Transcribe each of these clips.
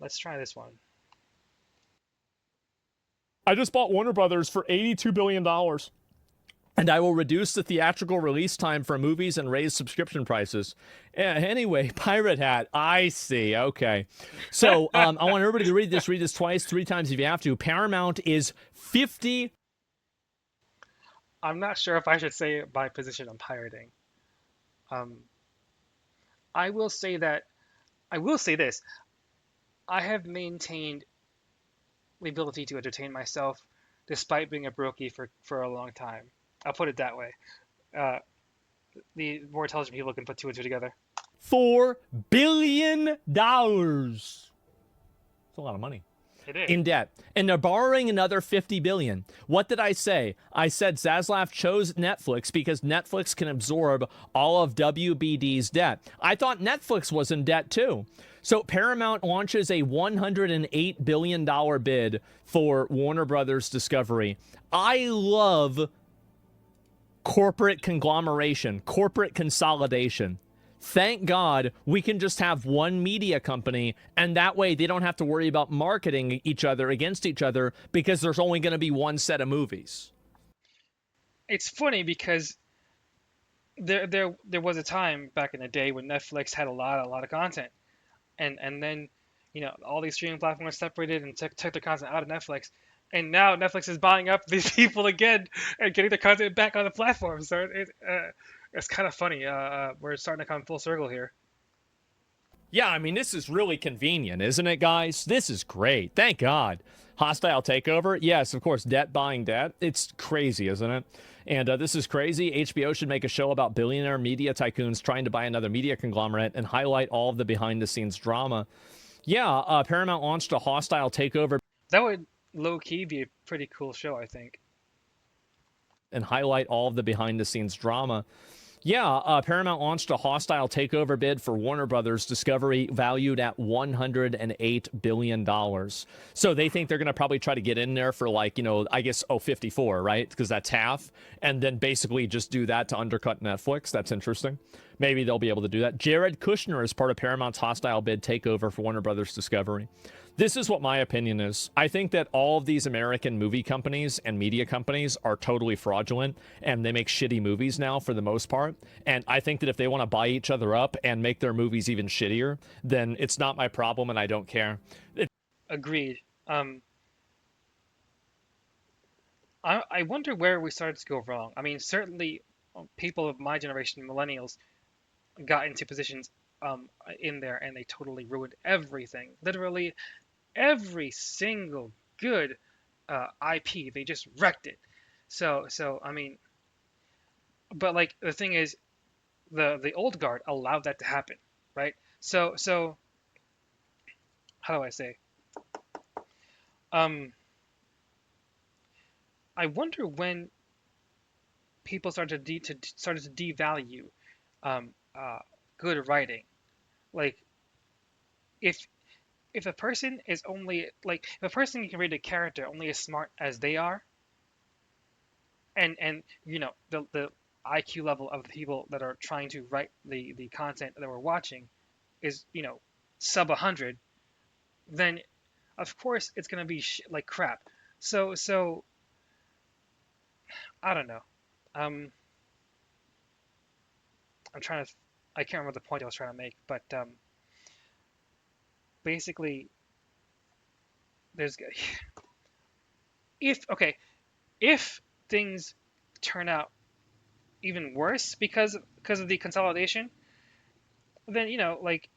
Let's try this one. I just bought Warner Brothers for $82 billion. And I will reduce the theatrical release time for movies and raise subscription prices. Anyway, Pirate Hat, I see. Okay. So I want everybody to read this twice, 3 times if you have to. Paramount is 50. I'm not sure if I should say my position on pirating. Um, I will say that I will say this. I have maintained the ability to entertain myself despite being a brokey for a long time. I'll put it that way. Uh, the more intelligent people can put two and two together. $4 billion. That's a lot of money. It is. In debt, and they're borrowing another 50 billion. What did I say? I said Zaslav chose Netflix because Netflix can absorb all of WBD's debt. I thought Netflix was in debt too. So Paramount launches a $108 billion bid for Warner Brothers Discovery. I love corporate conglomeration, corporate consolidation. Thank God we can just have one media company, and that way they don't have to worry about marketing each other against each other because there's only going to be one set of movies. It's funny because there was a time back in the day when Netflix had a lot of content, and then all these streaming platforms separated and took their content out of Netflix, and now Netflix is buying up these people again and getting their content back on the platform. So it's kind of funny. We're starting to come full circle here. Yeah, I mean, this is really convenient, isn't it, guys? This is great. Thank God. Hostile takeover? Yes, of course, debt buying debt. It's crazy, isn't it? And this is crazy. HBO should make a show about billionaire media tycoons trying to buy another media conglomerate and highlight all of the behind-the-scenes drama. Yeah, Paramount launched a hostile takeover That would low key be a pretty cool show, I think. and highlight all of the behind-the-scenes drama. Yeah, Paramount launched a hostile takeover bid for Warner Brothers Discovery valued at $108 billion. So they think they're going to probably try to get in there for I guess, 54, right? Because that's half. And then basically just do that to undercut Netflix. That's interesting. Maybe they'll be able to do that. Jared Kushner is part of Paramount's hostile bid takeover for Warner Brothers Discovery. This is what my opinion is. I think that all of these American movie companies and media companies are totally fraudulent, and they make shitty movies now for the most part. And I think that if they want to buy each other up and make their movies even shittier, then it's not my problem and I don't care. Agreed. I wonder where we started to go wrong. I mean, certainly people of my generation, millennials, got into positions in there and they totally ruined everything. Literally every single good IP, they just wrecked it. So I mean, but like the thing is, the old guard allowed that to happen, right? So how do I say? Um, I wonder when people started to devalue um, uh, good writing. Like if if a person is only like if a person can read a character only as smart as they are, and the IQ level of the people that are trying to write the content that we're watching is sub 100, then of course it's gonna be like crap. So I don't know. Um, I'm trying to. I can't remember the point I was trying to make, but basically, there's if okay, if things turn out even worse because of the consolidation, then like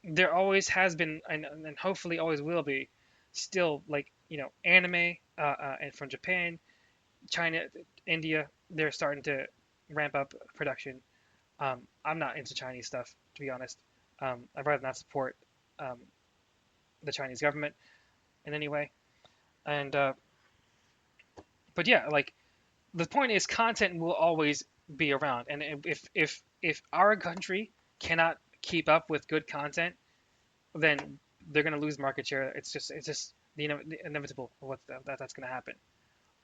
there always has been and hopefully always will be still like anime and from Japan, China, India, they're starting to ramp up production. I'm not into Chinese stuff, to be honest. I'd rather not support um, the Chinese government in any way. And but yeah, like the point is, content will always be around, and if our country cannot keep up with good content, then they're going to lose market share. It's just the inevitable of that's going to happen,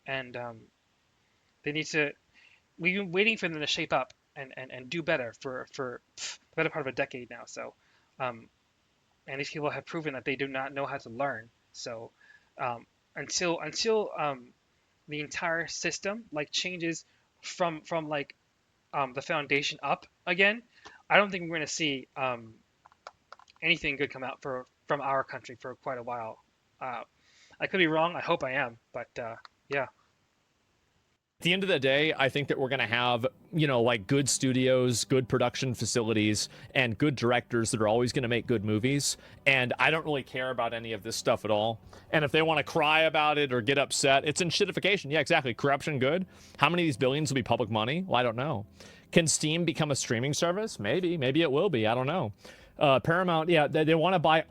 and they need to. We've been waiting for them to shape up and do better for the better part of a decade now. So, um, and these people have proven that they do not know how to learn. So um, until the entire system like changes from like the foundation up again, I don't think we're going to see anything good come out for from our country for quite a while. Uh, I could be wrong. I hope I am, but yeah. At the end of the day, I think that we're going to have, like good studios, good production facilities, and good directors that are always going to make good movies. And I don't really care about any of this stuff at all. And if they want to cry about it or get upset, it's in shitification. Yeah, exactly. Corruption, good. How many of these billions will be public money? Well, I don't know. Can Steam become a streaming service? Maybe. Maybe it will be. I don't know. Paramount, yeah, they want to buy.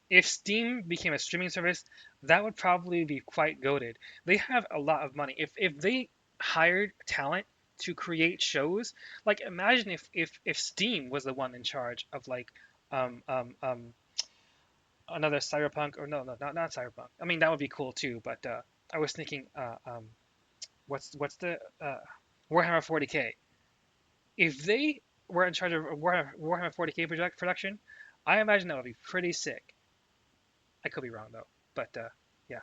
If Steam became a streaming service, that would probably be quite goated. They have a lot of money. If they hired talent to create shows, like imagine if Steam was the one in charge of like um um um another cyberpunk, or not cyberpunk. I mean that would be cool too, but I was thinking what's the Warhammer 40K. If they were in charge of Warhammer 40K production, I imagine that would be pretty sick. I could be wrong though, but yeah.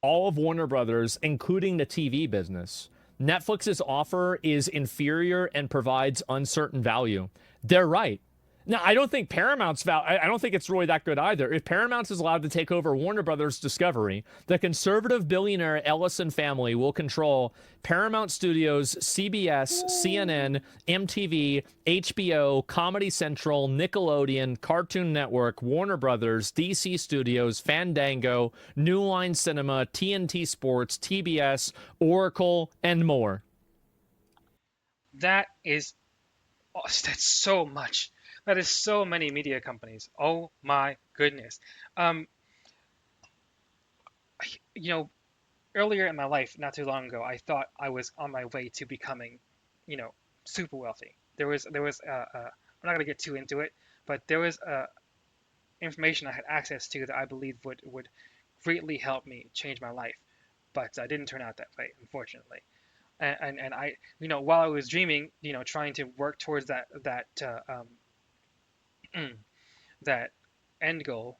All of Warner Brothers, including the TV business. Netflix's offer is inferior and provides uncertain value. They're right. Now, I don't think Paramount's I don't think it's really that good either. If Paramount is allowed to take over Warner Brothers Discovery, the conservative billionaire Ellison family will control Paramount Studios, CBS, CNN, MTV, HBO, Comedy Central, Nickelodeon, Cartoon Network, Warner Brothers, DC Studios, Fandango, New Line Cinema, TNT Sports, TBS, Oracle, and more. That is that's so much. That is so many media companies. Oh my goodness. Um, you know, earlier in my life, not too long ago, I thought I was on my way to becoming, you know, super wealthy. There was I'm not gonna get too into it, but there was information I had access to that I believe would greatly help me change my life. But I didn't turn out that way, unfortunately. And I, while I was dreaming, trying to work towards that end goal,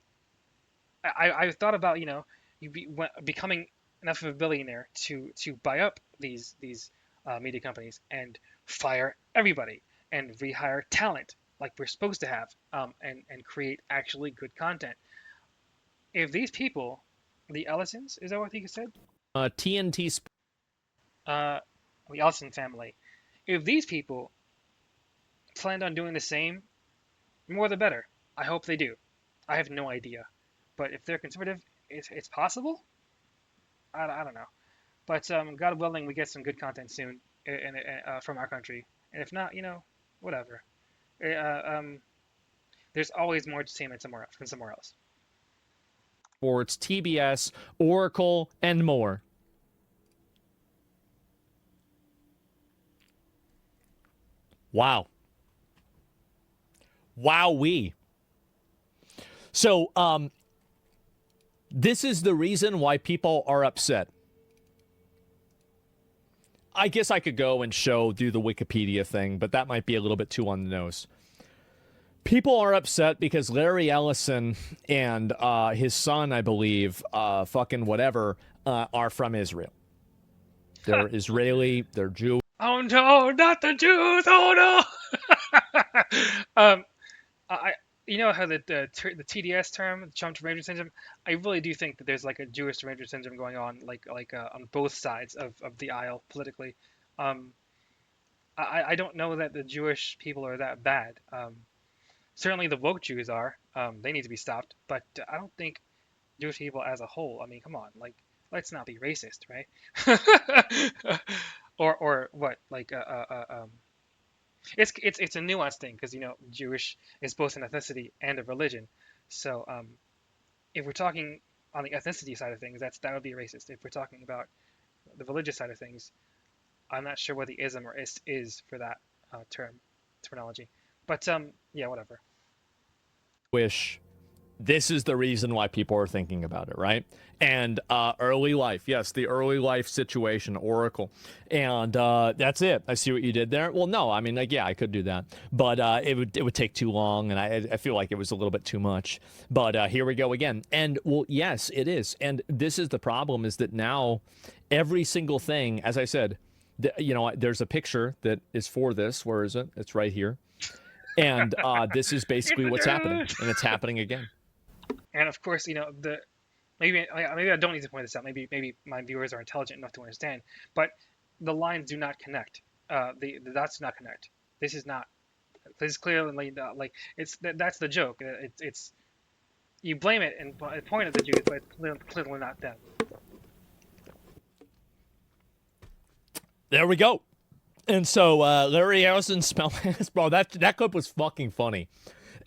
I thought about becoming enough of a billionaire to buy up these media companies and fire everybody and rehire talent like we're supposed to have, and create actually good content. If these people, the Ellisons, is that what you said? TNT Uh, the Ellison family. If these people planned on doing the same, more the better. I hope they do. I have no idea, but if they're conservative, it's possible. I don't know. But God willing, we get some good content soon from our country. And if not, whatever. Uh, um, there's always more entertainment somewhere else, from somewhere else. Sports, TBS, Oracle, and more. Wow. Wowee. So, this is the reason why people are upset. I guess I could go and do the Wikipedia thing, but that might be a little bit too on the nose. People are upset because Larry Ellison and his son, I believe, fucking whatever, are from Israel. They're Israeli, they're Jewish. Oh no, not the Jews! Oh no! I you know how the TDS term, the Trump derangement syndrome. I really do think that there's like a Jewish derangement syndrome going on, on both sides of the aisle politically. Um, I don't know that the Jewish people are that bad. Certainly the woke Jews are. They need to be stopped. But I don't think Jewish people as a whole. I mean, come on, like let's not be racist, right? Or what? It's a nuanced thing because Jewish is both an ethnicity and a religion. So if we're talking on the ethnicity side of things, that would be racist. If we're talking about the religious side of things, I'm not sure what the ism or ist is for that terminology. But yeah, whatever. This is the reason why people are thinking about it, right? And early life, yes, the early life situation, Oracle, and that's it. I see what you did there. Well, no, I mean, like, yeah, I could do that, but it would take too long, and I feel like it was a little bit too much. But here we go again, and well, yes, it is, and this is the problem: is that now every single thing, as I said, there's a picture that is for this. Where is it? It's right here, and this is basically what's happening, and it's happening again. And of course, the maybe I don't need to point this out. Maybe my viewers are intelligent enough to understand. But the lines do not connect. The dots do not connect. This is not. This is clearly like that's the joke. It's you blame it and point at the Jews, but it's clearly not them. There we go. And so Larry Harrison smell bro, that clip was fucking funny.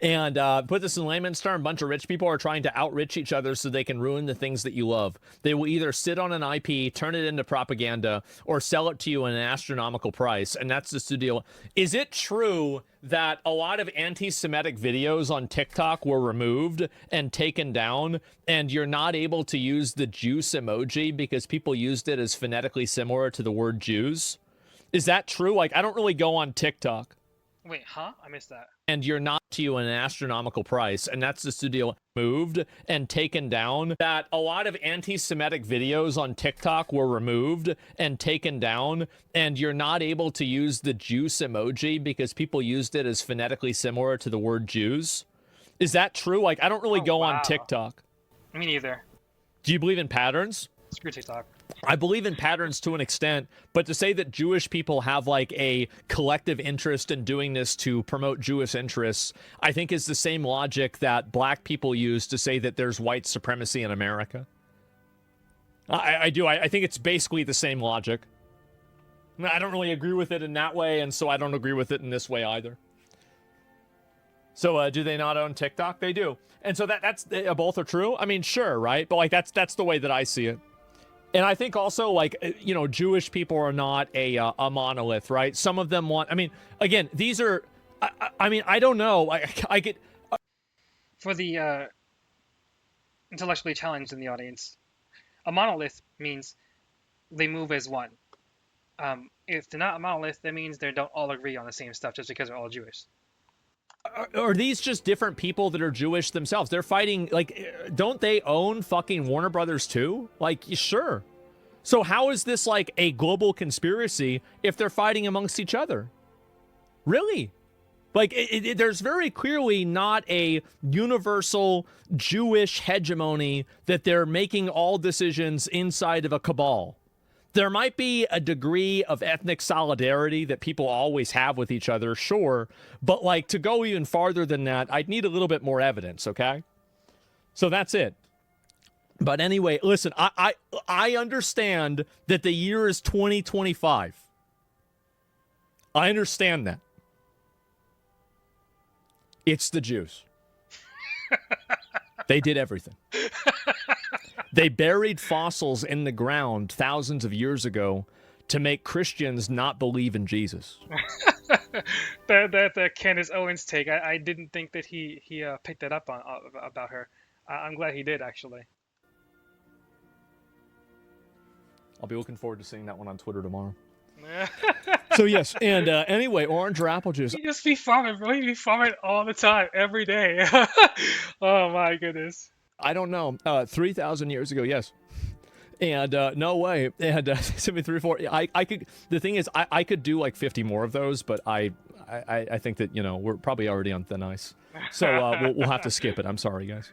And put this in layman's term, a bunch of rich people are trying to outrich each other so they can ruin the things that you love. They will either sit on an IP, turn it into propaganda, or sell it to you at an astronomical price. And that's just the deal. Is it true that a lot of anti-Semitic videos on TikTok were removed and taken down, and you're not able to use the juice emoji because people used it as phonetically similar to the word Jews? Is that true? Like, I don't really go on TikTok. Wait, huh? I missed that. And you're not to you an astronomical price, and that's the studio moved and taken down. That a lot of anti-Semitic videos on TikTok were removed and taken down, and you're not able to use the juice emoji because people used it as phonetically similar to the word Jews. Is that true? Like, I don't really go on TikTok. Me neither. Do you believe in patterns? Screw TikTok. I believe in patterns to an extent, but to say that Jewish people have like a collective interest in doing this to promote Jewish interests, I think is the same logic that black people use to say that there's white supremacy in America. I do. I think it's basically the same logic. I don't really agree with it in that way, and so I don't agree with it in this way either. So do they not own TikTok? They do. And so that's both are true? I mean, sure, right? But like that's the way that I see it. And I think also, like, Jewish people are not a monolith, right? Some of them want, I mean, again, these are, I mean, I don't know. I get. For the intellectually challenged in the audience, a monolith means they move as one. If they're not a monolith, that means they don't all agree on the same stuff just because they're all Jewish. Are these just different people that are Jewish themselves? They're fighting, like, don't they own fucking Warner Brothers too? Like, sure. So how is this like a global conspiracy if they're fighting amongst each other? Really? Like, there's very clearly not a universal Jewish hegemony that they're making all decisions inside of a cabal. There might be a degree of ethnic solidarity that people always have with each other, sure. But, like, to go even farther than that, I'd need a little bit more evidence, okay? So that's it. But anyway, listen, I understand that the year is 2025. I understand that. It's the Jews. They did everything. They buried fossils in the ground thousands of years ago to make Christians not believe in Jesus. That Candace Owens take, I didn't think that he picked that up on about her. I'm glad he did, actually. I'll be looking forward to seeing that one on Twitter tomorrow. So yes, and anyway, orange or apple juice. He just be farming, bro. He be farming all the time, every day. Oh my goodness. I don't know. 3,000 years ago, yes. And no way. And 73, I could. The thing is, I could do like 50 more of those, but I think that we're probably already on thin ice. So we'll have to skip it. I'm sorry, guys.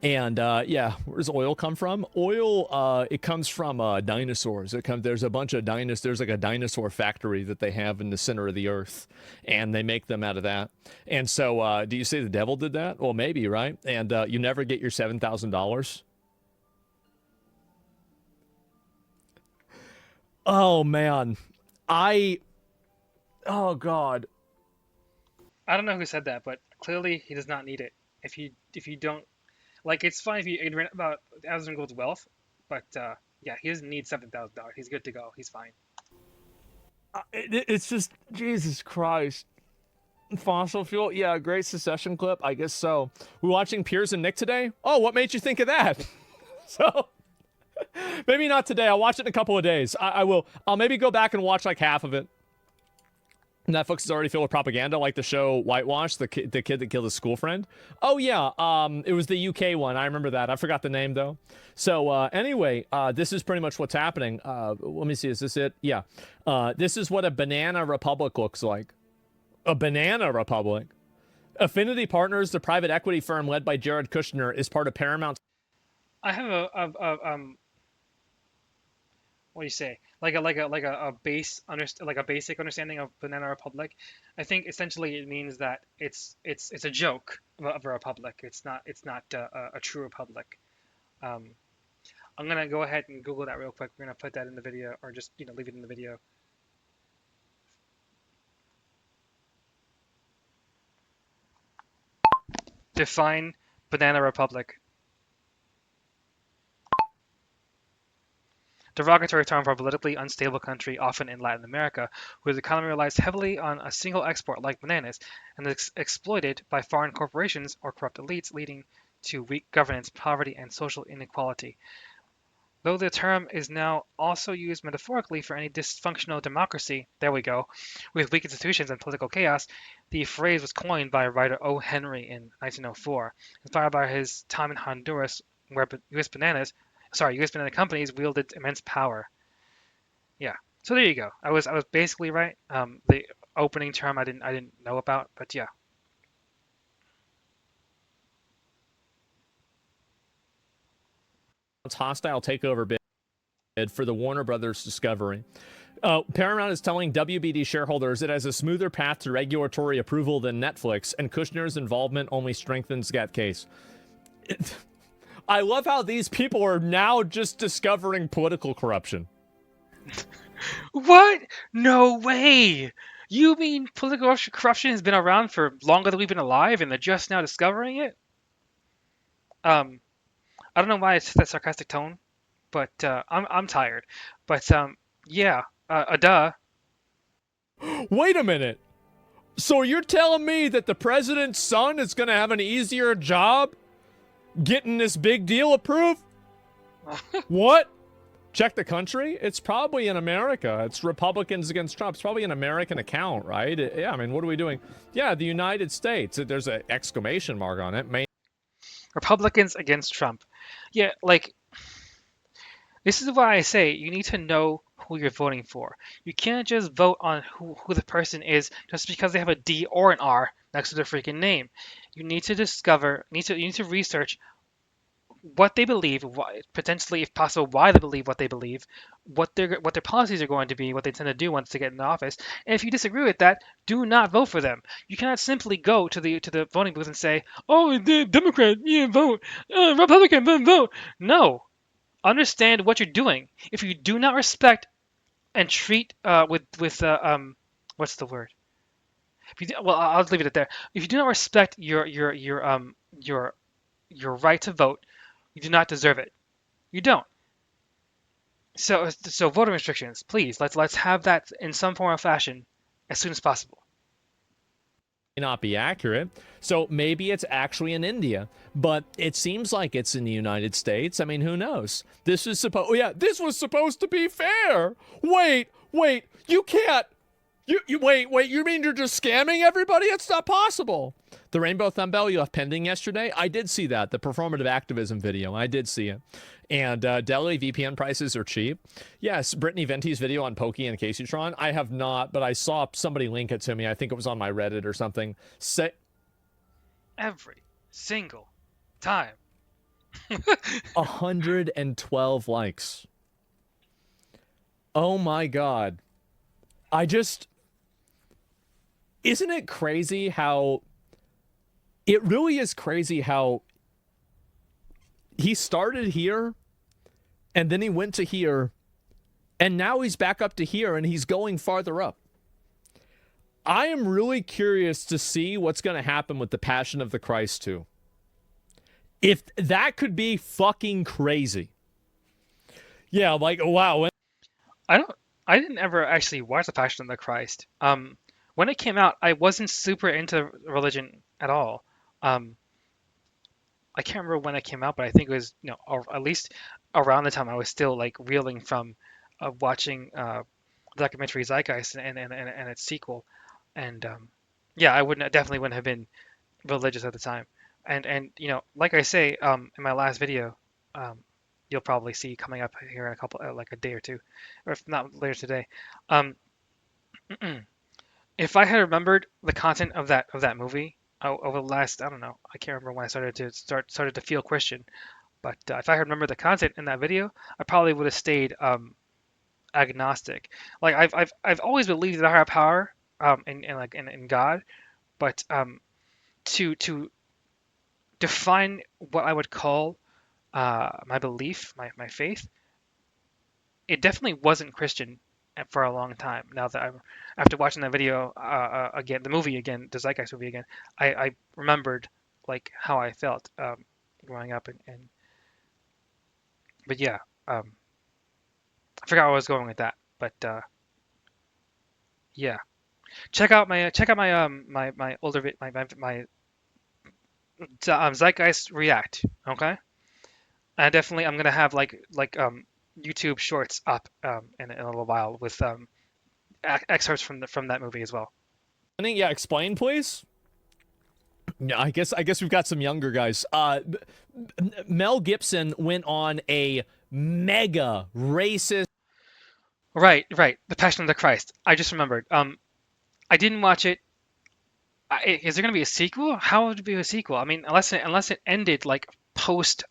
And yeah, where does oil come from? Oil, it comes from dinosaurs. There's a bunch of dinosaurs. There's like a dinosaur factory that they have in the center of the earth, and they make them out of that. And so, do you say the devil did that? Well, maybe, right? And you never get your $7,000. Oh man, oh god. I don't know who said that, but clearly he does not need it. If you don't. Like, it's fine if you read about Asmongold's wealth, but yeah, he doesn't need $7,000. He's good to go. He's fine. It's just, Jesus Christ. Fossil fuel? Yeah, great secession clip. I guess so. We watching Piers and Nick today? Oh, what made you think of that? So maybe not today. I'll watch it in a couple of days. I will. I'll maybe go back and watch like half of it. Netflix is already filled with propaganda, like the show Whitewash, the kid that killed his school friend. Oh yeah, it was the UK one. I remember that. I forgot the name though. So anyway, this is pretty much what's happening. Let me see. Is this it? Yeah. This is what a banana republic looks like. A banana republic. Affinity Partners, the private equity firm led by Jared Kushner, is part of Paramount. I have what do you say? Like a like a basic understanding of Banana Republic. I think essentially it means that it's a joke of a republic. It's not a true republic. Um, I'm gonna go ahead and Google that real quick. We're gonna put that in the video, or just leave it in the video. Define Banana Republic. Derogatory term for a politically unstable country, often in Latin America, whose economy relies heavily on a single export like bananas, and is exploited by foreign corporations or corrupt elites, leading to weak governance, poverty, and social inequality. Though the term is now also used metaphorically for any dysfunctional democracy, there we go, with weak institutions and political chaos, the phrase was coined by writer O. Henry in 1904, inspired by his time in Honduras, where U.S. banana companies wielded immense power. Yeah, so there you go. I was basically right. The opening term I didn't know about, but yeah. Hostile takeover bid for the Warner Brothers Discovery. Paramount is telling WBD shareholders it has a smoother path to regulatory approval than Netflix, and Kushner's involvement only strengthens that case. I love how these people are now just discovering political corruption. What? No way! You mean political corruption has been around for longer than we've been alive, and they're just now discovering it? Um, I don't know why it's that sarcastic tone, but I'm tired. But yeah, duh. Wait a minute. So you're telling me that the president's son is going to have an easier job getting this big deal approved? What? Check the country? It's probably in America. It's Republicans against Trump. It's probably an American account, right? Yeah, I mean, what are we doing? Yeah, the United States. There's an exclamation mark on it. Republicans against Trump. Yeah, like this is why I say you need to know who you're voting for. You can't just vote on who the person is just because they have a D or an R next to their freaking name. You need to you need to research what they believe, potentially, if possible, why they believe what they believe, what their policies are going to be, what they tend to do once they get in office. And if you disagree with that, do not vote for them. You cannot simply go to the voting booth and say, "Oh, the Democrat, yeah, vote, Republican, vote." No, understand what you're doing. If you do not respect and treat with what's the word? Well, I'll leave it at there. If you do not respect your right to vote, you do not deserve it. You don't. So voter restrictions, please. Let's have that in some form or fashion as soon as possible. Not be accurate. So maybe it's actually in India, but it seems like it's in the United States. I mean, who knows? This was supposed to be fair. Wait, you can't. Wait, you mean you're just scamming everybody? It's not possible. The Rainbow Thumbnail you left pending yesterday, I did see that. The performative activism video, I did see it. And Delhi VPN prices are cheap. Yes, Brittany Venti's video on Pokey and Caseytron, I have not, but I saw somebody link it to me. I think it was on my Reddit or something. Every single time. 112 likes. Oh my God. Isn't it crazy how... It really is crazy how he started here, and then he went to here, and now he's back up to here, and he's going farther up. I am really curious to see what's going to happen with the Passion of the Christ 2. If that could be fucking crazy. Yeah, like, wow. I didn't ever actually watch the Passion of the Christ. when it came out, I wasn't super into religion at all. Um, I can't remember when it came out, but I think it was, or at least around the time I was still like reeling from watching the documentary Zeitgeist and its sequel. And yeah, definitely wouldn't have been religious at the time. And like I say, in my last video, um, you'll probably see coming up here in a couple, like a day or two, or if not later today. Um, if I had remembered the content of that movie over the last, I don't know, I can't remember when I started to feel Christian, but if I had remembered the content in that video, I probably would have stayed agnostic. Like I've always believed in a higher power, in God, but to define what I would call my belief, my faith, it definitely wasn't Christian for a long time. Now that I'm after watching that video again, the movie again, the Zeitgeist movie again, I remembered like how I felt growing up, and but yeah, I forgot where I was going with that, but yeah, check out my older Zeitgeist React, okay? And definitely I'm gonna have like YouTube Shorts up in a little while with excerpts from that movie as well. Yeah, explain, please. Yeah, I guess we've got some younger guys. Mel Gibson went on a mega racist. Right, right. The Passion of the Christ. I just remembered. I didn't watch it. Is there gonna be a sequel? How would it be a sequel? I mean, unless it ended like post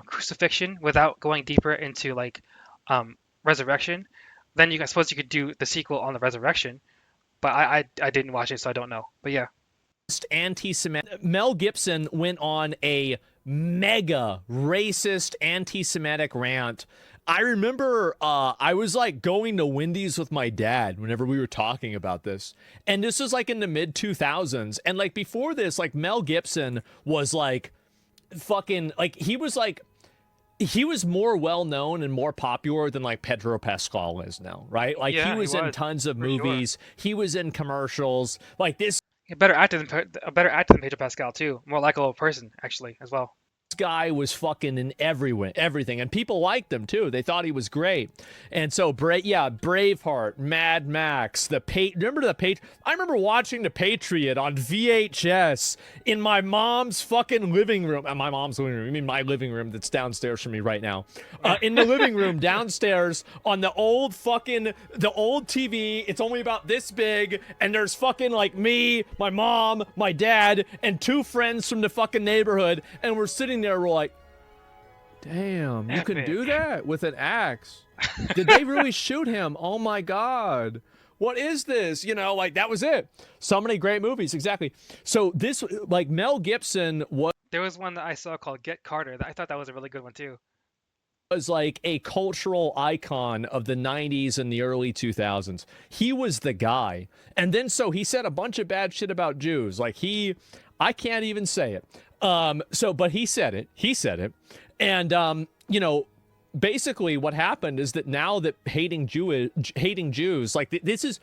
crucifixion without going deeper into like resurrection, then I suppose you could do the sequel on the resurrection. But I didn't watch it, so I don't know. But yeah. Anti-Semitic. Mel Gibson went on a mega racist anti-Semitic rant. I remember I was like going to Wendy's with my dad whenever we were talking about this. And this was like in the mid 2000s. And like before this, like Mel Gibson was like fucking like he was more well known and more popular than like Pedro Pascal is now, right? Like he Yeah, he was in was tons of for sure. movies, he was in commercials. Like this A better actor than Pedro Pascal too. More likable person actually as well. guy was fucking in everything, and people liked him too. They thought he was great. And so Braveheart, Mad Max, remember I remember watching The Patriot on VHS in my mom's fucking living room. My mom's living room, I mean my living room that's downstairs from me right now. In the living room downstairs on the old TV. It's only about this big, and there's fucking like me, my mom, my dad, and two friends from the fucking neighborhood, and we're sitting there, we're like, damn, you can do Epic. that with an axe. Did they really shoot him? Oh my god. What is this? Like that was it. So many great movies, exactly. So this, like Mel Gibson There was one that I saw called Get Carter. I thought that was a really good one too. was like a cultural icon of the 90s and the early 2000s. He was the guy. And then so he said a bunch of bad shit about Jews. Like I can't even say it. But he said it. He said it. And basically what happened is that now that hating Jews, like this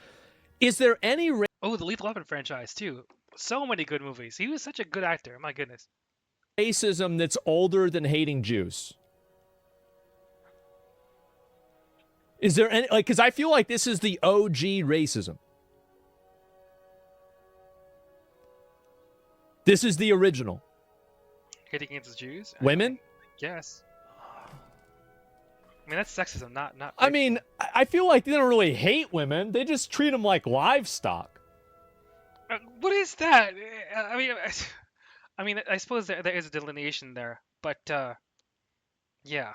is there any Oh, the Lethal Weapon franchise too. So many good movies. He was such a good actor. My goodness. racism that's older than hating Jews? Is there any, like, because I feel like this is the OG racism. This is the original. Hating against the Jews. Women? Yes. I mean that's sexism, not. I mean, I feel like they don't really hate women. They just treat them like livestock. What is that? I mean, I mean, I suppose there is a delineation there, but yeah,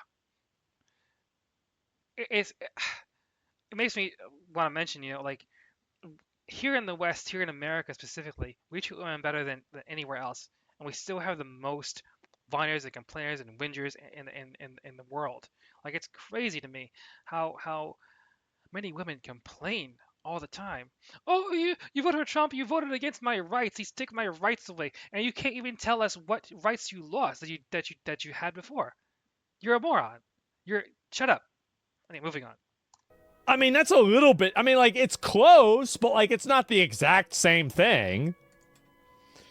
it's it makes me want to mention, like here in the West, here in America specifically, we treat women better than anywhere else, and we still have the most whiners and complainers and whingers in the world. Like it's crazy to me how many women complain all the time. Oh, you voted for Trump. You voted against my rights. He's taking my rights away, and you can't even tell us what rights you lost that you had before. You're a moron. You're shut up. Okay, moving on. I mean, that's a little bit. I mean, like, it's close, but like, it's not the exact same thing.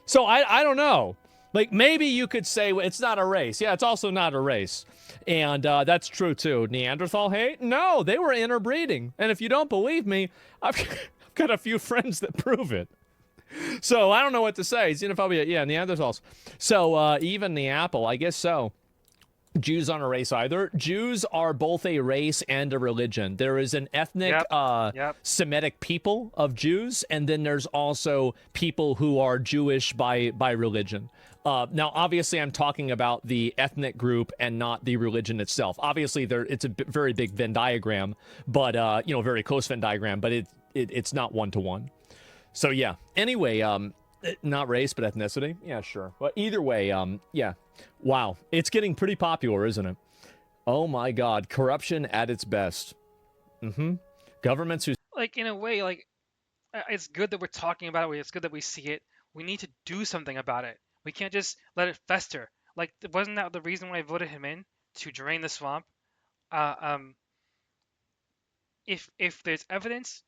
So I don't know. Like, maybe you could say it's not a race. Yeah, it's also not a race. And that's true, too. Neanderthal hate? No, they were interbreeding. And if you don't believe me, I've got a few friends that prove it. So I don't know what to say. Xenophobia, yeah, Neanderthals. So even the apple, I guess so. Jews aren't a race either. Jews are both a race and a religion. There is an ethnic Yep. Yep. Semitic people of Jews, and then there's also people who are Jewish by religion. Now, obviously, I'm talking about the ethnic group and not the religion itself. Obviously, it's a very big Venn diagram, but very close Venn diagram, but it's not one to one. So yeah. Anyway, not race, but ethnicity. Yeah, sure. But either way, yeah. Wow, it's getting pretty popular, isn't it? Oh my God, corruption at its best. Mm-hmm. Governments who Like in a way, like it's good that we're talking about it. It's good that we see it. We need to do something about it. We can't just let it fester. Like, wasn't that the reason why I voted him in to drain the swamp? Uh, um, if there's evidence,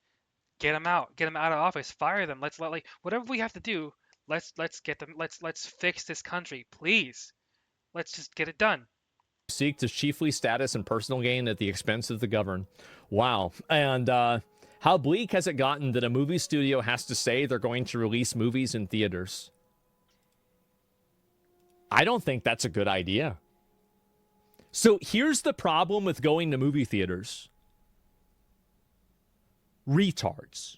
get them out of office, fire them. Let's let like whatever we have to do. Let's get them. Let's fix this country, please. Let's just get it done. seek to chiefly status and personal gain at the expense of the governed. Wow. And how bleak has it gotten that a movie studio has to say they're going to release movies in theaters? I don't think that's a good idea. So here's the problem with going to movie theaters. Retards.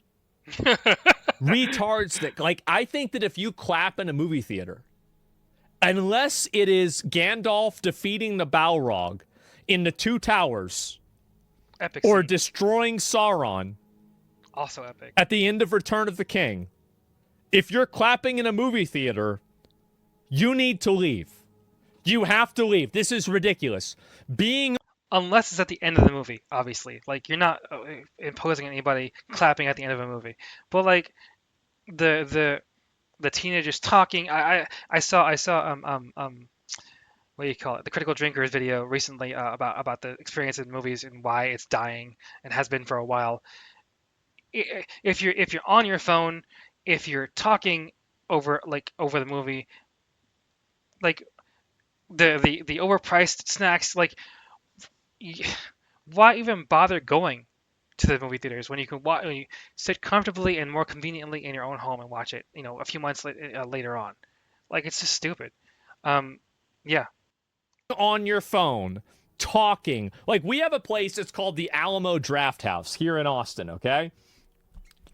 Retards that, like, I think that if you clap in a movie theater, unless it is Gandalf defeating the Balrog in the Two Towers Epic or scene. destroying Sauron Also epic. at the end of Return of the King, if you're clapping in a movie theater, you need to leave. You have to leave. This is ridiculous. Being Unless it's at the end of the movie, obviously. Like you're not imposing on anybody clapping at the end of a movie. But like the teenagers talking. I saw what do you call it? The Critical Drinkers video recently about the experience in movies and why it's dying and has been for a while. If you're on your phone, if you're talking over the movie, like the overpriced snacks, like why even bother going to the movie theaters when you can when you sit comfortably and more conveniently in your own home and watch it, a few months later on. Like it's just stupid. Um, yeah. on your phone talking, like, we have a place that's called the Alamo Draft House here in Austin, okay?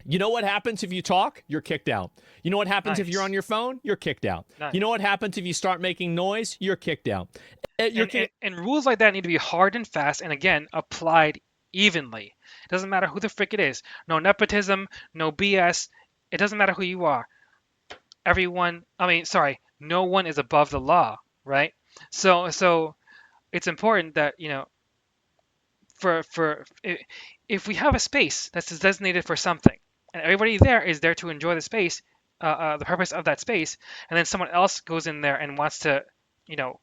You know what happens if you talk? You're kicked out. You know what happens if you're Nice. on your phone? You're kicked out. You know Nice. what happens if you start making noise? You're kicked out. You're And rules like that need to be hard and fast, and again applied evenly. It doesn't matter who the frick it is. No nepotism, no BS. It doesn't matter who you are. Everyone. I mean, sorry, no one is above the law, right? So it's important that for if we have a space that's designated for something, and everybody there is there to enjoy the space, the purpose of that space, and then someone else goes in there and wants to, you know,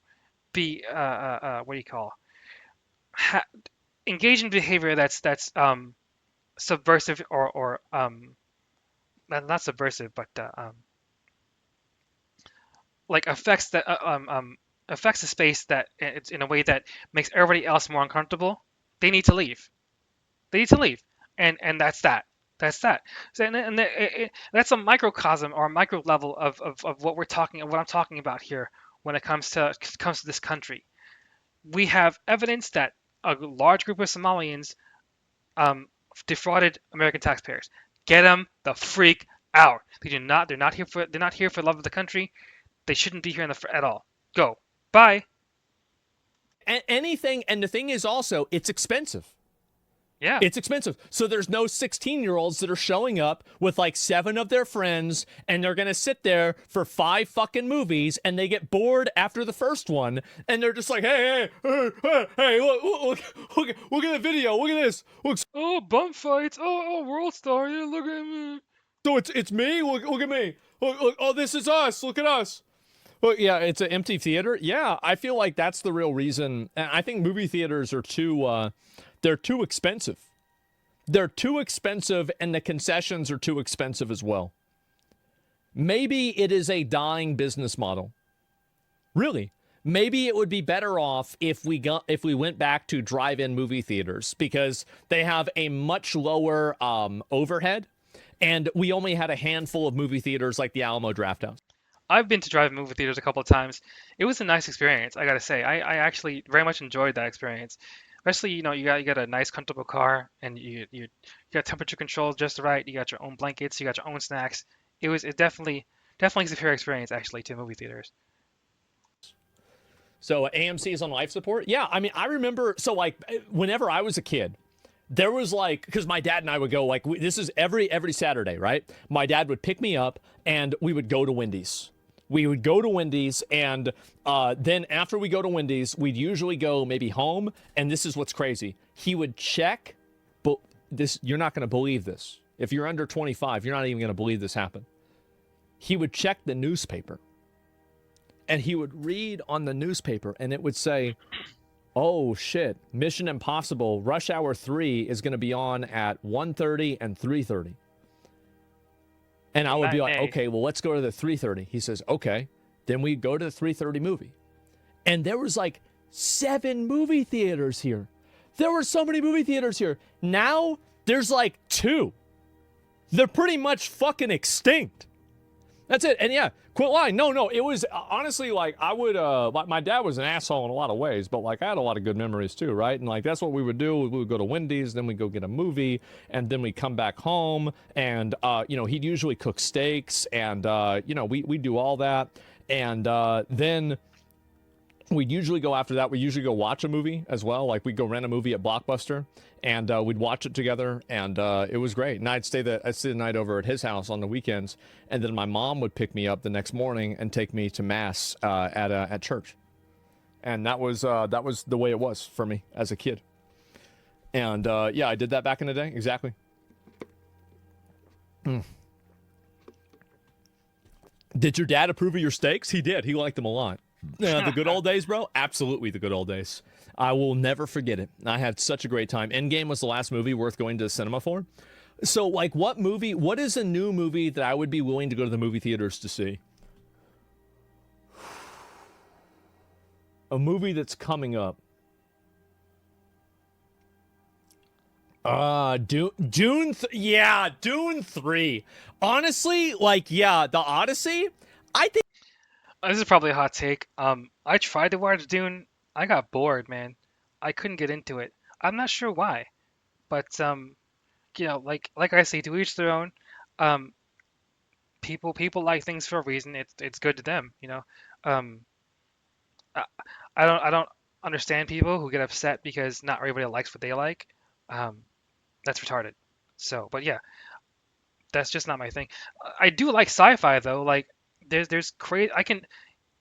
be what do you call ha- engage in behavior that's subversive or not subversive, but like affects the space that it's in a way that makes everybody else more uncomfortable. They need to leave. They need to leave, and that's that. That's that. So, that's a microcosm or a micro level of what what I'm talking about here when it comes to this country. We have evidence that a large group of Somalians um, defrauded American taxpayers. Get them the freak out. They do not. They're not here for. They're not here for the love of the country. They shouldn't be here at all. Go. Bye. anything. And the thing is also, it's expensive. Yeah. It's expensive. So there's no 16-year-olds that are showing up with like 7 of their friends and they're going to sit there for 5 fucking movies and they get bored after the first one and they're just like, hey, look at the video. Look at this. Look, Oh, bum fights. Oh, world star. Yeah, look at me. so it's me. Look at me. Look, oh, this is us. Look at us. Well, yeah, it's an empty theater. Yeah, I feel like that's the real reason. And I think movie theaters are they're too expensive. They're too expensive, and the concessions are too expensive as well. Maybe it is a dying business model. Really. Maybe it would be better off if we went back to drive-in movie theaters because they have a much lower overhead, and we only had a handful of movie theaters like the Alamo Drafthouse. I've been to drive-in movie theaters a couple of times. It was a nice experience, I gotta say. I actually very much enjoyed that experience. Especially, you got a nice comfortable car and you got temperature controls just right. You got your own blankets, you got your own snacks. It definitely a superior experience actually to movie theaters. So AMC is on life support. Yeah, I mean, I remember. So like, whenever I was a kid, there was like, because my dad and I would go like, this is every Saturday, right? My dad would pick me up and we would go to Wendy's. We would go to Wendy's, and then after we go to Wendy's, we'd usually go maybe home. And this is what's crazy. He would check, but this, you're not going to believe this. If you're under 25, you're not even going to believe this happened. He would check the newspaper, and he would read on the newspaper, and it would say, oh shit, Mission Impossible Rush Hour 3 is going to be on at 1:30 and 3:30. And I would be like, Matinee. okay, well, let's go to the 3:30. He says, okay. Then we go to the 3:30 movie. And there was like 7 movie theaters here. There were so many movie theaters here. Now there's like 2. They're pretty much fucking extinct. That's it. And yeah, quit lying. No, it was honestly like I would, like my dad was an asshole in a lot of ways, but like I had a lot of good memories too, right? And like that's what we would do. We would go to Wendy's, then we'd go get a movie, and then we come back home, and, he'd usually cook steaks, and, we do all that. And then we'd usually go after that. We usually go watch a movie as well. Like we'd go rent a movie at Blockbuster, and we'd watch it together, and it was great. And I'd stay the night over at his house on the weekends, and then my mom would pick me up the next morning and take me to mass at church. And that was the way it was for me as a kid. And yeah, I did that back in the day. Exactly. Did your dad approve of your steaks? He did. He liked them a lot. The good old days, bro? Absolutely the good old days. I will never forget it. I had such a great time. Endgame was the last movie worth going to the cinema for. So, like, what is a new movie that I would be willing to go to the movie theaters to see? A movie that's coming up. Dune, yeah, Dune 3. Honestly, like, yeah, the Odyssey, I think. This is probably a hot take. I tried to watch Dune. I got bored, man. I couldn't get into it. I'm not sure why, but like I say, to each their own. Um, people like things for a reason. It's good to them, you know. Um, I, I don't understand people who get upset because not everybody likes what they like. Um, that's retarded. So, but yeah, that's just not my thing. I do like sci-fi though. Like there's crazy. I can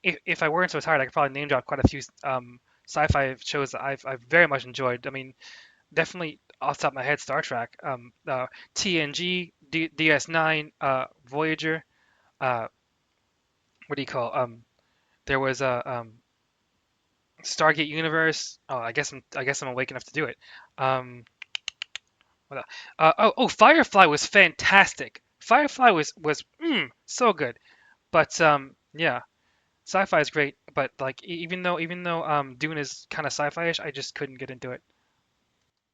if I weren't so tired, I could probably name drop quite a few sci-fi shows that I've very much enjoyed. I mean, definitely off the top of my head, Star Trek, TNG, DS9, Voyager. What do you call? There was a Stargate Universe. Oh, I guess I'm awake enough to do it. Um, what else? Firefly was fantastic. Firefly was so good. But yeah, sci-fi is great. But like even though Dune is kind of sci-fi-ish, I just couldn't get into it.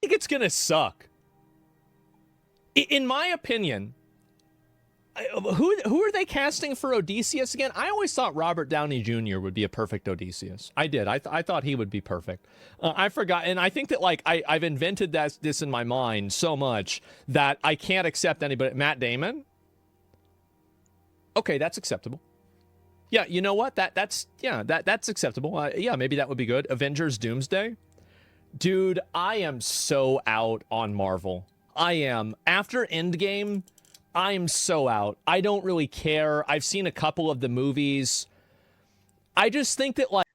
It's gonna suck. In my opinion, who are they casting for Odysseus again? I always thought Robert Downey Jr. would be a perfect Odysseus. I did. I thought he would be perfect. I forgot, and I think that like I've invented this in my mind so much that I can't accept anybody. Matt Damon. Okay, that's acceptable. Yeah, you know what? That's acceptable. Yeah, maybe that would be good. Avengers Doomsday. Dude, I am so out on Marvel. I am. After Endgame, I am so out. I don't really care. I've seen a couple of the movies. I just think that, like,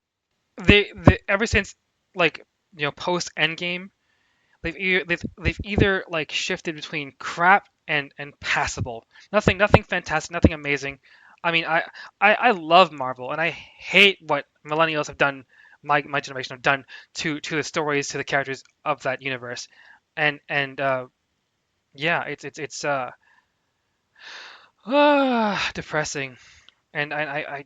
They ever since like post Endgame, they've either like shifted between crap and passable. Nothing fantastic, nothing amazing. I mean, I love Marvel, and I hate what millennials have done. My generation have done to the stories, to the characters of that universe, and Yeah, depressing. And I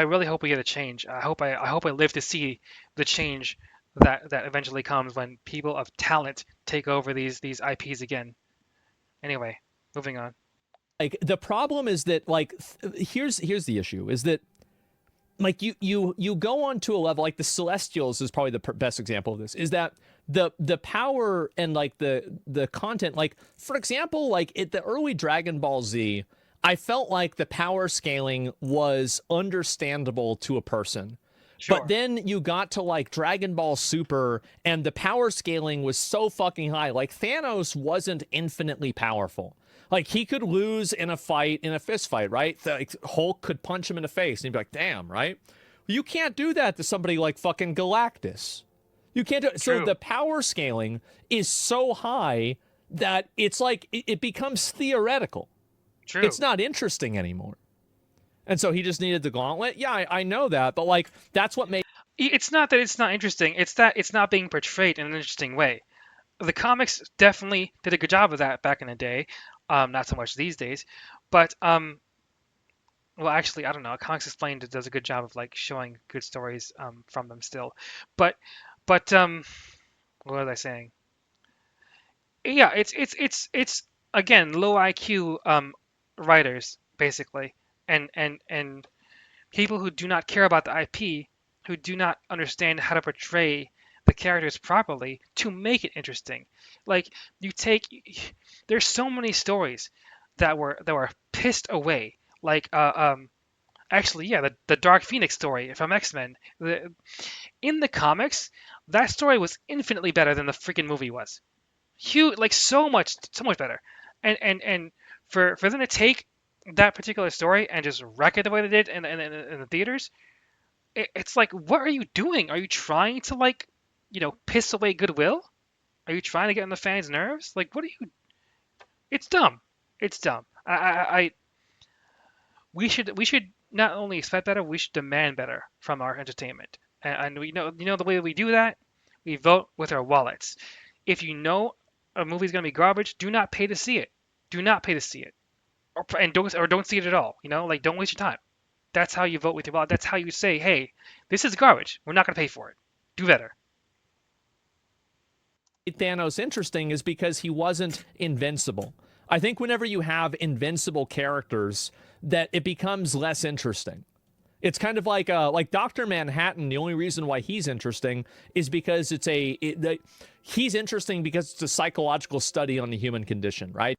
really hope we get a change. I hope I live to see the change that eventually comes when people of talent take over these IPs again. Anyway, moving on. Like the problem is that like here's the issue is that like you go on to a level like the Celestials is probably the best example of this is that the power and like the content like for example like at the early Dragon Ball Z I felt like the power scaling was understandable to a person. But Sure, then you got to like Dragon Ball Super and the power scaling was so fucking high. Like Thanos wasn't infinitely powerful. Like he could lose in a fight, in a fist fight, right? Like Hulk could punch him in the face and he'd be like, damn, right? You can't do that to somebody like fucking Galactus. You can't do it. So true, the power scaling is so high that it's like it becomes theoretical. true. It's not interesting anymore. And so he just needed the gauntlet. Yeah, I know that, but like that's what made It's not that it's not interesting. It's that it's not being portrayed in an interesting way. The comics definitely did a good job of that back in the day. Not so much these days, but well, actually, I don't know. Comics Explained does a good job of like showing good stories from them still, but but what was I saying? Yeah, it's again low IQ writers basically, and people who do not care about the IP, who do not understand how to portray the characters properly to make it interesting. Like you take, there's so many stories that were pissed away. Like actually, yeah, the Dark Phoenix story from X-Men. In the comics, that story was infinitely better than the freaking movie was. Huge, like so much better. And for them to take that particular story and just wreck it the way they did in the theaters, it's like, what are you doing? Are you trying to like, piss away goodwill? Are you trying to get on the fans' nerves? Like, what are you? It's dumb. It's dumb. We should not only expect better, we should demand better from our entertainment. And we know the way we do that, we vote with our wallets. If you know a movie's gonna be garbage, do not pay to see it. Do not pay to see it, or don't see it at all. Like don't waste your time. That's how you vote with your wallet. That's how you say, hey, this is garbage. We're not gonna pay for it. Do better. Thanos interesting is because he wasn't invincible. I think whenever you have invincible characters, that it becomes less interesting. It's kind of like Doctor Manhattan. The only reason why he's interesting is because he's interesting because it's a psychological study on the human condition, right?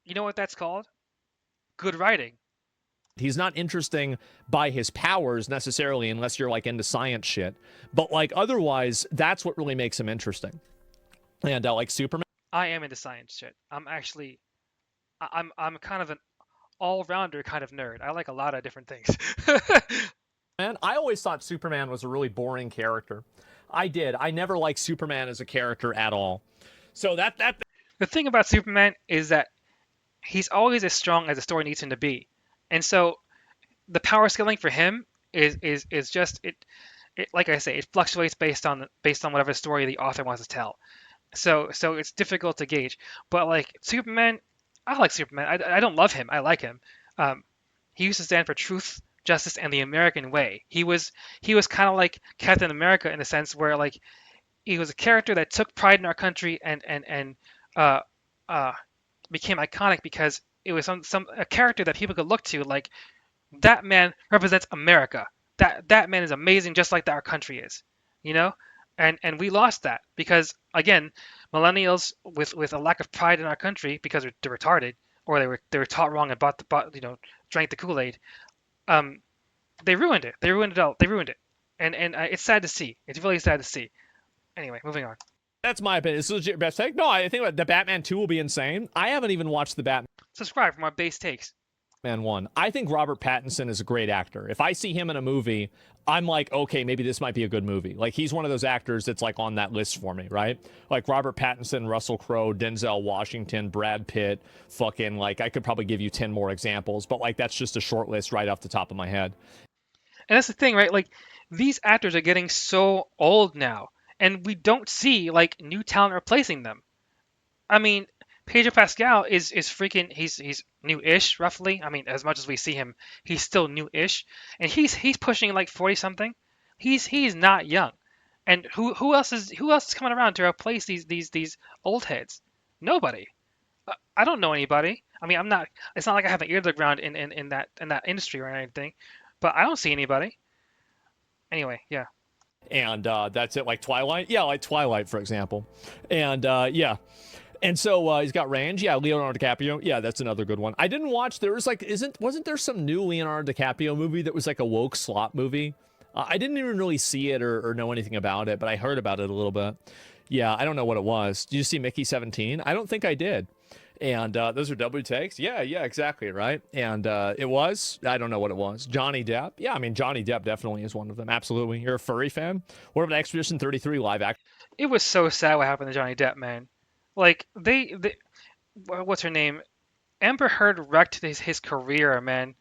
You know what that's called? Good writing. He's not interesting by his powers necessarily, unless you're like into science shit. But like otherwise, that's what really makes him interesting. And like Superman. I am into science shit. I'm kind of an all-rounder kind of nerd. I like a lot of different things. Man, I always thought Superman was a really boring character. I did. I never liked Superman as a character at all. So that The thing about Superman is that he's always as strong as the story needs him to be, and so the power scaling for him is just it. Like I say, it fluctuates based on whatever story the author wants to tell. So it's difficult to gauge. But like Superman, I like Superman. I don't love him. I like him. Um, he used to stand for truth, justice, and the American way. He was kind of like Captain America in a sense where like he was a character that took pride in our country and uh, uh, became iconic because it was some a character that people could look to like that man represents America. That man is amazing, just like our country is, you know. And we lost that because again, millennials with a lack of pride in our country because they're retarded or they were taught wrong and drank the Kool Aid. Um, they ruined it. They ruined it all. They ruined it. And it's sad to see. It's really sad to see. Anyway, moving on. that's my opinion. It's legit best take. No, I think the Batman 2 will be insane. I haven't even watched the Batman Subscribe for more base takes. 1. I think Robert Pattinson is a great actor. If I see him in a movie, I'm like, okay, maybe this might be a good movie. Like he's one of those actors that's like on that list for me, right? Like Robert Pattinson, Russell Crowe, Denzel Washington, Brad Pitt, fucking like I could probably give you 10 more examples, but like that's just a short list right off the top of my head. And that's the thing, right? Like these actors are getting so old now, and we don't see like new talent replacing them. I mean, Pedro Pascal is freaking. He's new-ish, roughly. I mean, as much as we see him, he's still new-ish, and he's pushing like 40 something. He's not young. And who else is coming around to replace these old heads? Nobody. I don't know anybody. I mean, I'm not. It's not like I have an ear to the ground in that industry or anything, but I don't see anybody. Anyway, yeah. And that's it. Like Twilight, yeah, like Twilight, for example. And yeah, and so he's got range. Yeah, Leonardo DiCaprio. Yeah, that's another good one. I didn't watch. There was like, wasn't there some new Leonardo DiCaprio movie that was like a woke slot movie? I didn't even really see it or know anything about it, but I heard about it a little bit. Yeah, I don't know what it was. Did you see Mickey 17? I don't think I did. And those are W takes. Yeah, yeah, exactly, right. And it was. I don't know what it was. Johnny Depp. Yeah, I mean Johnny Depp definitely is one of them. Absolutely. You're a furry fan. What about Expedition 33 live action? It was so sad what happened to Johnny Depp, man. Like they what's her name? Amber Heard wrecked his career, man.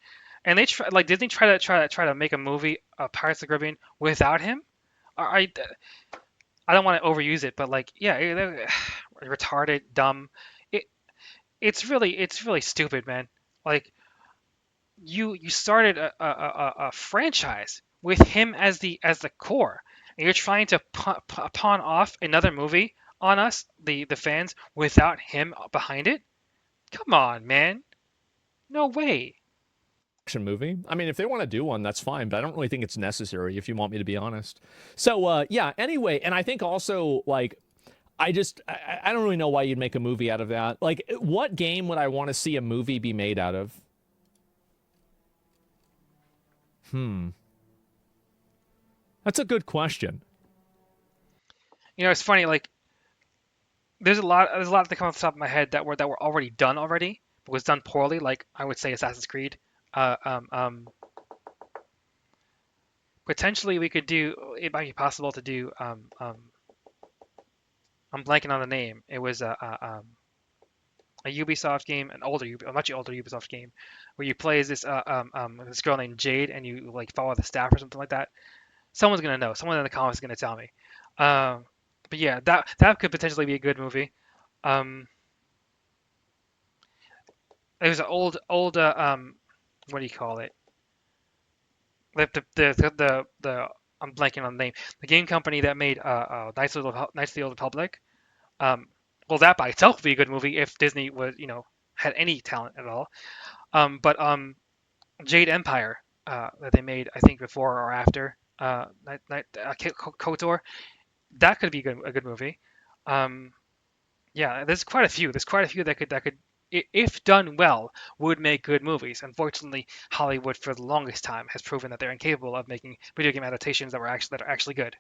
And they try like Disney try to make a movie, Pirates of the Caribbean, without him. I don't want to overuse it, but like yeah, retarded, dumb. It it's really stupid, man. Like you started a franchise with him as the core, and you're trying to pawn off another movie on us, the fans, without him behind it. Come on, man. No way. Movie. I mean, if they want to do one, that's fine, but I don't really think it's necessary if you want me to be honest. So yeah, anyway, and I think also like I don't really know why you'd make a movie out of that. Like what game would I want to see a movie be made out of? Hmm. That's a good question. It's funny. Like there's a lot that come off the top of my head that were already done already, but was done poorly. Like I would say Assassin's Creed. Uh, um, um, Potentially we could do. It might be possible to do. I'm blanking on the name. It was a Ubisoft game, a much older Ubisoft game, where you play as this girl named Jade, and you like follow the staff or something like that. Someone's gonna know. Someone in the comments is gonna tell me. Um, but yeah, that could potentially be a good movie. Um, it was an old what do you call it? The I'm blanking on the name. The game company that made Knights of the Old Republic. Um, well, that by itself would be a good movie if Disney was had any talent at all. But Jade Empire that they made, I think before or after KOTOR, that could be a good movie. Um, yeah, there's quite a few. There's quite a few that could, if done well, would make good movies. Unfortunately, Hollywood for the longest time has proven that they're incapable of making video game adaptations that are actually good.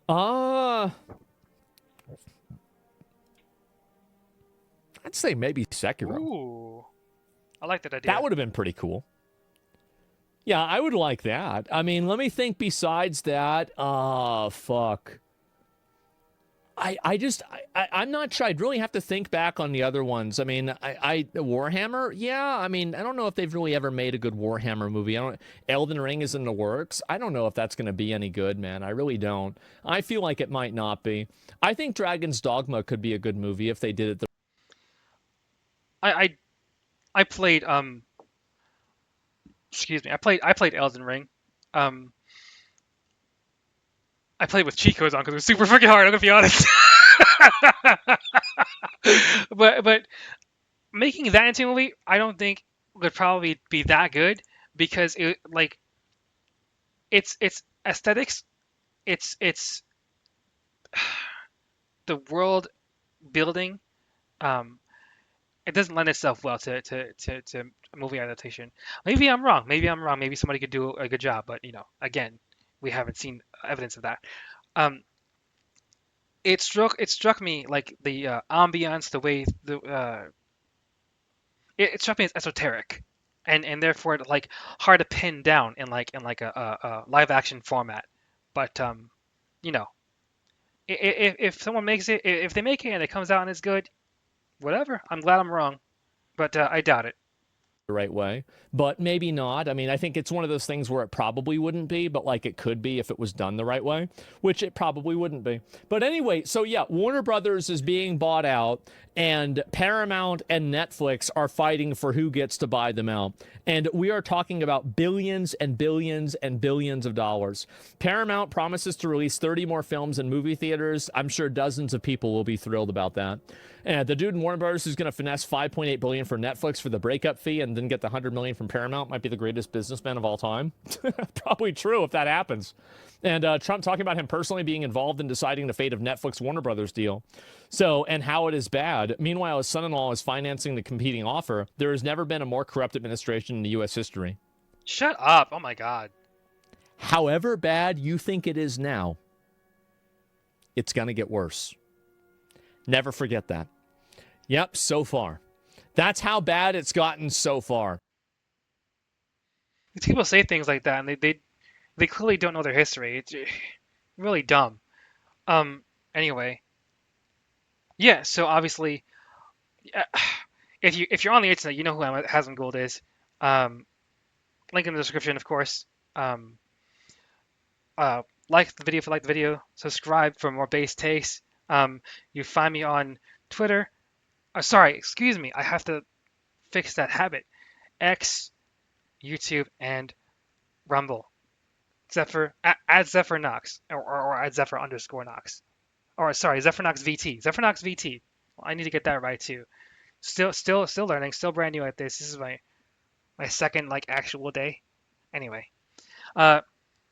Uh, I'd say maybe Sekiro. Ooh, I like that That idea. would have been pretty cool. Yeah, I would like that. I mean, let me think besides that. Fuck. I'm not sure. I'd really have to think back on the other ones. I mean, Warhammer, yeah. I mean, I don't know if they've really ever made a good Warhammer movie. Elden Ring is in the works. I don't know if that's going to be any good, man. I really don't. I feel like it might not be. I think Dragon's Dogma could be a good movie if they did it. I I, I played excuse me. I played Elden Ring. Um, I played with cheat codes on because it was super freaking hard. I'm gonna be honest. but making that into a movie, I don't think would probably be that good because it's aesthetics, it's the world building. Um, it doesn't lend itself well to a movie adaptation. Maybe I'm wrong. Maybe I'm wrong. Maybe somebody could do a good job. But again, we haven't seen evidence of that. Um, it struck me like the ambiance, the way it struck me as esoteric, and therefore like hard to pin down in like a live action format. But you know, if someone makes it, if they make it and it comes out and it's good, whatever. I'm glad I'm wrong, but I doubt it. the right way, but maybe not. I mean, I think it's one of those things where it probably wouldn't be, but like it could be if it was done the right way, which it probably wouldn't be. But anyway, so yeah, Warner Brothers is being bought out, and Paramount and Netflix are fighting for who gets to buy them out. And we are talking about billions and billions and billions of dollars. Paramount promises to release 30 more films in movie theaters. I'm sure dozens of people will be thrilled about that. And the dude in Warner Brothers who's going to finesse 5.8 billion for Netflix for the breakup fee and then get the 100 million from Paramount might be the greatest businessman of all time. Probably true if that happens. And Trump talking about him personally being involved in deciding the fate of Netflix Warner Brothers deal. So, and how it is bad. Meanwhile, his son-in-law is financing the competing offer. There has never been a more corrupt administration in U.S. history. Shut up! Oh my God. However bad you think it is now, it's going to get worse. Never forget that. Yep, so far. That's how bad it's gotten so far. These people say things like that, and they clearly don't know their history. It's really dumb. Um. Anyway, yeah. So obviously, uh, if you're on the internet, you know who Asmongold is. Um. Link in the description, of course. Um. Like the video if you like the video. Subscribe for more base takes. You find me on Twitter. Sorry, excuse me. I have to fix that habit. X, YouTube, and Rumble. Zephyr, add Zephyr Knox, or add Zephyr underscore Knox. Or sorry, Zephyr Knox VT. Zephyr Knox VT. Well, I need to get that right too. Still learning. Still brand new at this. This is my second like actual day. Anyway, uh,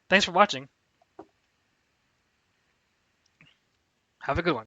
thanks for watching. Have a good one.